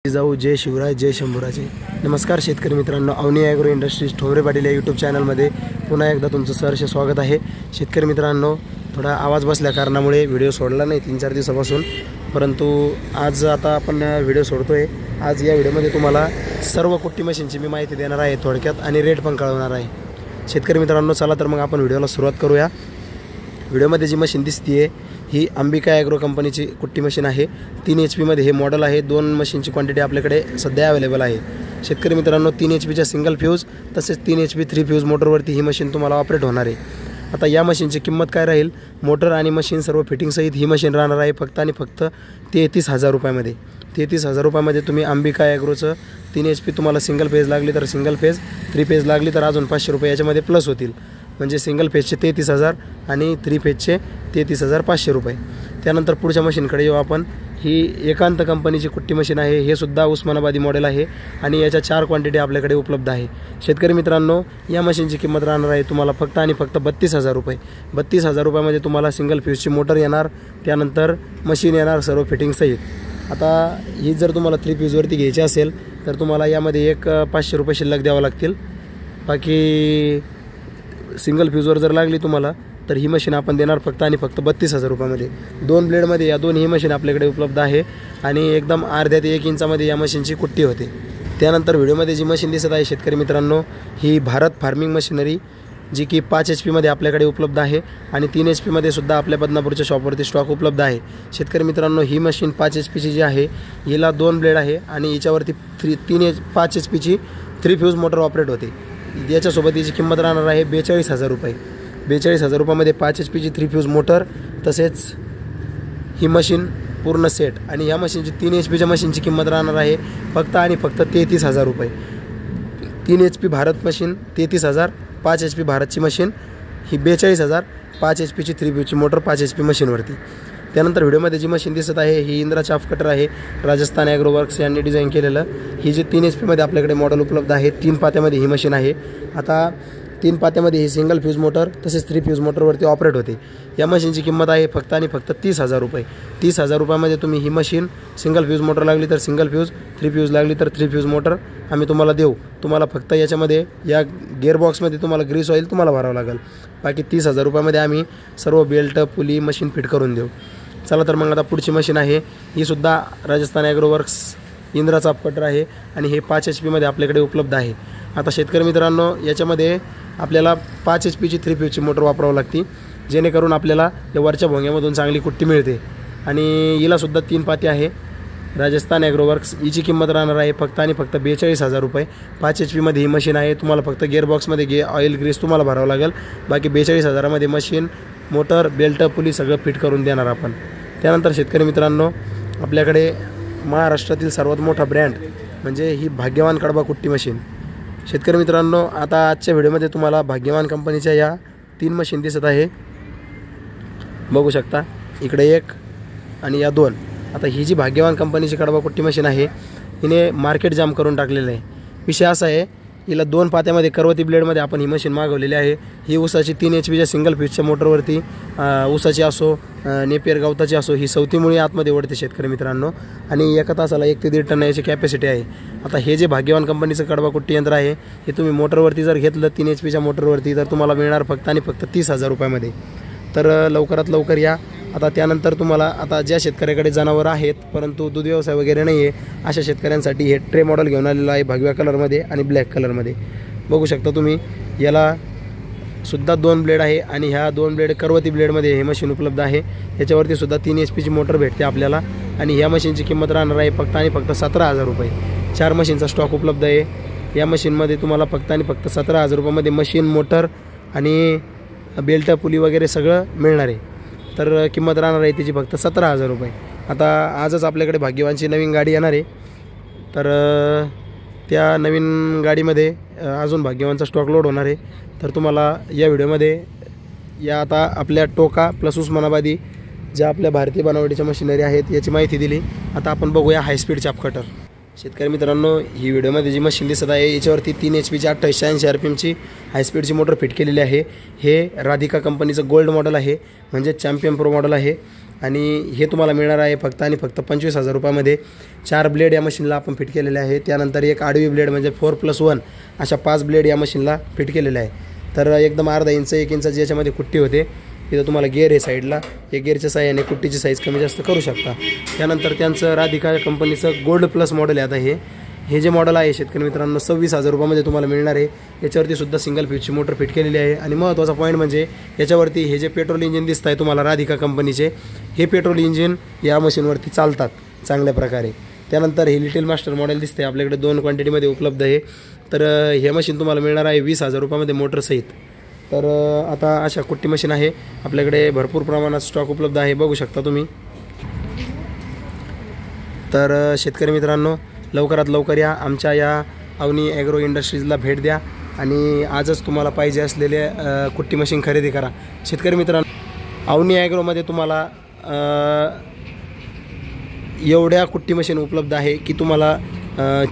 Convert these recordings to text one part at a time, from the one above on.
जाऊ जय शिवराय जय शंभूराजे। नमस्कार शेतकरी मित्रांनो, अवनी ॲग्रो इंडस्ट्रीज ठोंबरे पाटील या यूट्यूब चॅनलमध्ये पुन्हा एकदा तुमचं सहर्ष स्वागत आहे। शेतकरी मित्रांनो, थोडा आवाज बसल्या कारणामुळे व्हिडिओ सोडला नाही 3-4 दिवसापासून, परंतु आज आता आपण व्हिडिओ सोडतोय। आज या व्हिडिओमध्ये तुम्हाला सर्व कुट्टी मशीनची मी माहिती देणार आहे थोडक्यात, आणि रेट पण कळवणार आहे। शेतकरी मित्रांनो, चला तर मग आपण व्हिडिओला सुरुवात करूया। व्हिडिओमध्ये जी मशीन दिसतीये ही अंबिका ॲग्रो कंपनीची कुट्टी मशीन आहे। 3 HP मध्ये हे मॉडेल आहे। 2 मशीनची क्वांटिटी आपल्याकडे सध्या अवेलेबल आहे। शेतकरी मित्रांनो, 3 HPच्या सिंगल फ्यूज तसेच 3 HP 3 फ्यूज मोटरवरती ही मशीन तुम्हाला ऑपरेट होणार आहे। आता या मशीनची किंमत काय राहील, मोटर आणि मशीन सर्व फिटिंगसहित ही मशीन राहणार आहे फक्त आणि फक्त 33,000 रुपयामध्ये। 33,000 रुपयामध्ये तुम्ही अंबिका ॲग्रोचं 3 HP तुम्हाला सिंगल फेज लागली तर सिंगल फेज, 3 फेज लागली तर अजून 500 रुपये याच्यामध्ये प्लस होतील। म्हणजे सिंगल फेजचे 33,000 आणि 3 फेजचे 33,500 रुपये। त्यानंतर पुढच्या मशीनकडे येऊ आपण। ही एकांत कंपनीची कुट्टी मशीन आहे। हे सुद्धा उस्मानाबादी मॉडेल आहे आणि याच्या 4 क्वांटिटी आपल्याकडे उपलब्ध आहे। शेतकरी मित्रांनो, या मशीनची किंमत राहणार आहे तुम्हाला फक्त आणि फक्त 32,000 रुपये। 32,000 रुपयामध्ये तुम्हाला सिंगल फ्यूजची मोटर येणार, त्यानंतर मशीन येणार सर्व फिटिंगसहित। आता ही जर तुम्हाला 3 फ्यूजवरती घ्यायची असेल तर तुम्हाला यामध्ये एक 500 रुपये शिल्लक द्यावं लागतील। बाकी सिंगल फ्यूजवर जर लागली तुम्हाला तर ही मशीन आपण देणार फक्त आणि फक्त 32,000 रुपयामध्ये। 2 ब्लेडमध्ये या दोन्ही मशीन आपल्याकडे उपलब्ध आहे आणि एकदम अर्ध्या ते 1 इंचामध्ये या मशीनची कुट्टी होते। त्यानंतर व्हिडिओमध्ये जी मशीन दिसत आहे शेतकरी मित्रांनो, ही भारत फार्मिंग मशिनरी जी की 5 HP मध्ये आपल्याकडे उपलब्ध आहे आणि 3 HP मध्ये सुद्धा आपल्या बदनापूरच्या शॉपवरती स्टॉक उपलब्ध आहे। शेतकरी मित्रांनो, ही मशीन 5 HPची जी आहे हिला 2 ब्लेड आहे आणि याच्यावरती 5 HPची 3 फ्यूज मोटर ऑपरेट होते। याच्यासोबत याची किंमत राहणार आहे 42,000 रुपये। 42,000 रुपयामध्ये 5 HPची 3 फ्यूज मोटर तसेच ही मशीन पूर्ण सेट, आणि या मशीनची 3 HPच्या मशीनची किंमत राहणार आहे फक्त आणि फक्त 33,000 रुपये। 3 HP भारत मशीन 33,000, 5 HP भारतची मशीन ही 42,000, 5 HPची 3 फ्यूजची मोटर 5 HP मशीनवरती। त्यानंतर व्हिडिओमध्ये जी मशीन दिसत आहे ही इंद्रा चाफ कटर आहे, राजस्थान ॲग्रो वर्क्स यांनी डिझाईन केलेलं। ही जी 3 HP मध्ये आपल्याकडे मॉडेल उपलब्ध आहे, 3 पात्यामध्ये ही मशीन आहे। आता 3 पात्यामध्ये ही सिंगल फ्यूज मोटर तसेच 3 फ्यूज मोटरवरती ऑपरेट होते। या मशीनची किंमत आहे फक्त आणि फक्त 30,000 रुपये। 30,000 रुपयामध्ये तुम्ही ही मशीन सिंगल फ्यूज मोटर लागली तर सिंगल फ्यूज, 3 फ्यूज लागली तर 3 फ्यूज मोटर आम्ही तुम्हाला देऊ। तुम्हाला फक्त याच्यामध्ये या गिअरबॉक्समध्ये तुम्हाला ग्रीस ऑइल तुम्हाला भरावं लागेल। बाकी 30,000 रुपयामध्ये आम्ही सर्व बेल्ट पुली मशीन फिट करून देऊ। चला तर मग आता पुढची मशीन आहे, ही सुद्धा Rajasthan agro works Indra chaff cutter आहे आणि हे 5 HP मध्ये आपल्याकडे उपलब्ध आहे। आता शेतकरी मित्रांनो, याच्यामध्ये आपल्याला 5 HPची 3 फ्यूजची मोटर वापरावं लागते, जेणेकरून आपल्याला या वरच्या भोंग्यामधून चांगली कुट्टी मिळते। आणि हिलासुद्धा 3 पाती आहे राजस्थान ॲग्रो वर्क्स। हिची किंमत राहणार आहे फक्त आणि फक्त 42,000 रुपये। 5 HP मध्ये ही मशीन आहे। तुम्हाला फक्त गिअरबॉक्समध्ये ऑइल ग्रीस तुम्हाला भरावं लागेल। बाकी 42,000 मध्ये मशीन, मोटर, बेल्ट, पुली सगळं फिट करून देणार आपण। त्यानंतर शेतकरी मित्रांनो, आपल्याकडे महाराष्ट्रातील सर्वात मोठा ब्रँड म्हणजे ही भाग्यवान कडबा कुट्टी मशीन। शेतकरी मित्रांनो, आता आजच्या व्हिडिओमध्ये तुम्हाला भाग्यवान कंपनीच्या या 3 मशीन दिसत आहे, बघू शकता इकडे 1 आणि या 2। आता ही जी भाग्यवान कंपनीची कडबा कुट्टी मशीन आहे हिने मार्केट जाम करून टाकलेलं आहे। विषय असा आहे, हिला 2 पात्यामध्ये करवती ब्लेडमध्ये आपण ही मशीन मागवलेली आहे। ही ऊसाची 3 HPच्या सिंगल फ्यूजच्या मोटरवरती ऊसाची असो नेपियर गवताची असो ही सवतीमुळे आतमध्ये ओढते शेतकरी मित्रांनो, आणि एका तासाला 1 ते 1.5 टन याची कॅपॅसिटी आहे। आता हे जे भाग्यवान कंपनीचं कडबा कुट्टी यंत्र आहे हे तुम्ही मोटरवरती जर घेतलं 3 HPच्या मोटरवरती तर तुम्हाला मिळणार फक्त आणि फक्त 30,000 रुपयामध्ये। तर लवकरात लवकर या। आता त्यानंतर तुम्हाला आता ज्या शेतकऱ्याकडे जनावरं आहेत परंतु दूध व्यवसाय वगैरे नाही आहे, अशा शेतकऱ्यांसाठी हे ट्रे मॉडेल घेऊन आलेलं आहे भगव्या कलरमध्ये आणि ब्लॅक कलरमध्ये। बघू शकता तुम्ही, याला सुद्धा 2 ब्लेड आहे आणि ह्या 2 ब्लेड करवती ब्लेडमध्ये हे मशीन उपलब्ध आहे। याच्यावरती सुद्धा 3 HPची मोटर भेटते आपल्याला आणि ह्या मशीनची किंमत राहणार आहे फक्त आणि फक्त 17,000 रुपये। 4 मशीनचा स्टॉक उपलब्ध आहे। या मशीनमध्ये तुम्हाला फक्त आणि फक्त 17,000 रुपयामध्ये मशीन, मोटर आणि बेल्ट, पुली वगैरे सगळं मिळणार आहे। तर किंमत राहणार आहे त्याची फक्त 17,000 रुपये। आता आजच आपल्याकडे भाग्यवानची नवीन गाडी येणार आहे, तर त्या नवीन गाडीमध्ये अजून भाग्यवानचा स्टॉक लोड होणार आहे। तर तुम्हाला या व्हिडिओमध्ये या आता आपल्या टोका प्लस उस्मानाबादी ज्या आपल्या भारतीय बनावटीच्या मशिनरी आहेत याची माहिती दिली। आता आपण बघूया हायस्पीड चाप कटर। शेतकरी मित्रांनो, ही व्हिडिओमध्ये जी मशीन दिसत आहे याच्यावरती 3 HPची 2880 RPMची हायस्पीडची मोटर फिट केलेली आहे। हे राधिका कंपनीचं गोल्ड मॉडेल आहे, म्हणजे चॅम्पियन प्रो मॉडेल आहे। आणि हे तुम्हाला मिळणार आहे फक्त आणि फक्त 25,000 रुपयामध्ये. 4 ब्लेड या मशीनला आपण फिट केलेले आहे. त्यानंतर एक आडवी ब्लेड म्हणजे 4+1 अशा 5 ब्लेड या मशीनला फिट केलेले आहे. तर एकदम अर्धा इंच 1 इंचाची याच्यामध्ये कुट्टी होते. इथं तुम्हाला गेअर आहे साईडला, या गेअरच्या साहाय्याने कुट्टीची साईज कमी जास्त करू शकता. त्यानंतर त्यांचं राधिका कंपनीचं गोल्ड प्लस मॉडेल आहे. आता हे जे मॉडेल आहे शेतकरी मित्रांनो 26,000 रुपयामध्ये तुम्हाला मिळणार आहे. याच्यावरती सुद्धा सिंगल फेजची मोटर फिट केलेली आहे. आणि महत्त्वाचा पॉईंट म्हणजे याच्यावरती हे जे पेट्रोल इंजिन दिसत आहे तुम्हाला राधिका कंपनीचे, हे पेट्रोल इंजिन या मशीनवरती चालतात चांगल्या प्रकारे. त्यानंतर हे लिटिल मास्टर मॉडेल दिसते आपल्याकडे 2 क्वांटिटीमध्ये उपलब्ध आहे. तर हे मशीन तुम्हाला मिळणार आहे 20,000 रुपयामध्ये मोटरसहित. तर आता अशा कुट्टी मशीन आहे आपल्याकडे, भरपूर प्रमाणात स्टॉक उपलब्ध आहे, बघू शकता तुम्ही. तर शेतकरी मित्रांनो लवकरात लवकर या, आमच्या या अवनी ॲग्रो इंडस्ट्रीजला भेट द्या आणि आजच तुम्हाला पाहिजे असलेले कुट्टी मशीन खरेदी करा. शेतकरी मित्रांनो अवनी ॲग्रोमध्ये तुम्हाला एवढ्या कुट्टी मशीन उपलब्ध आहे की तुम्हाला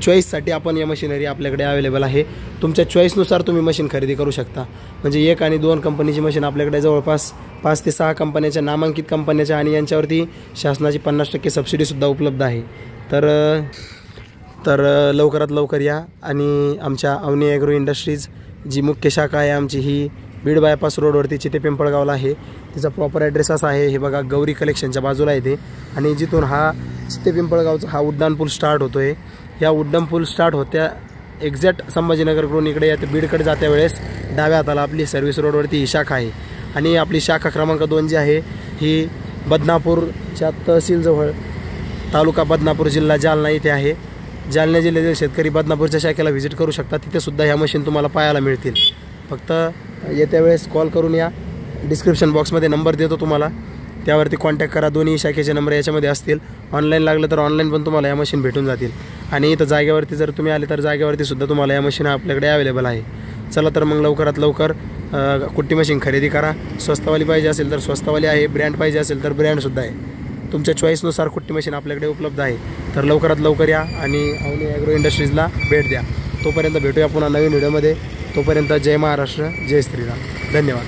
चॉईससाठी आपण या मशिनरी आपल्याकडे अवेलेबल आहे. तुमच्या चॉईसनुसार तुम्ही मशीन खरेदी करू शकता. म्हणजे 1 आणि 2 कंपनीची मशीन आपल्याकडे जवळपास 5 ते 6 कंपन्याच्या नामांकित कंपन्याच्या आणि यांच्यावरती शासनाची 50% सबसिडीसुद्धा उपलब्ध आहे. तर लवकरात लवकर या आणि आमच्या अवनी ॲग्रो इंडस्ट्रीज जी मुख्य शाखा आहे आमची ही बीड बायपास रोडवरती चिते पिंपळगावला आहे. तिचा प्रॉपर ॲड्रेस असा आहे, हे बघा गौरी कलेक्शनच्या बाजूला आहे ते. आणि जिथून हा चिते पिंपळगावचा हा उड्डाण पूल स्टार्ट होतो आहे, या उड्डाण पूल स्टार्ट होत्या एक्झॅक्ट संभाजीनगरकडून इकडे या बीडकडे जात्या वेळेस डाव्या हाताला आपली सर्व्हिस रोडवरती ही शाखा आहे. आणि आपली शाखा क्रमांक 2 जी आहे ही बदनापूरच्या तहसीलजवळ, तालुका बदनापूर, जिल्हा जालना इथे आहे. जालना जिल्ह्यातील शेतकरी बदनापूरच्या शाखेला व्हिजिट करू शकता. तिथेसुद्धा ह्या मशीन तुम्हाला पाहायला मिळतील. फक्त येत्या वेळेस कॉल करून या. डिस्क्रिप्शन बॉक्समध्ये नंबर देतो तुम्हाला, त्यावरती कॉन्टॅक्ट करा. दोन्ही शाखेचे नंबर याच्यामध्ये असतील. ऑनलाईन लागलं तर ऑनलाईन पण तुम्हाला या मशीन भेटून जातील. आणि इथं जागेवरती जर तुम्ही आले तर जागेवरती सुद्धा तुम्हाला या मशीन आपल्याकडे अवेलेबल आहे. चला तर मग लवकरात लवकर कुट्टी मशीन खरेदी करा. स्वस्तवाली पाहिजे असेल तर स्वस्तवाली आहे, ब्रँड पाहिजे असेल तर ब्रँडसुद्धा आहे. तुमच्या चॉईसनुसार कुट्टी मशीन आपल्याकडे उपलब्ध आहे. तर लवकरात लवकर या आणि अवनी ॲग्रो इंडस्ट्रीजला भेट द्या. तोपर्यंत भेटूया पुन्हा नवीन व्हिडिओमध्ये. तोपर्यंत जय महाराष्ट्र, जय श्रीराम, धन्यवाद.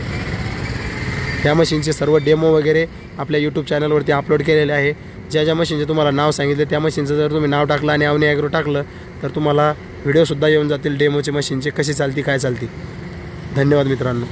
त्या मशीनचे सर्व डेमो वगैरे आपल्या यूट्यूब चॅनलवरती अपलोड केलेले आहे. ज्या मशीनचे तुम्हाला नाव सांगितले त्या मशीनचं जर तुम्ही नाव टाकलं आणि अवनी ॲग्रो टाकलं तर तुम्हाला व्हिडिओसुद्धा येऊन जातील डेमोचे, मशीनचे कशी चालती काय चालती. धन्यवाद मित्रांनो.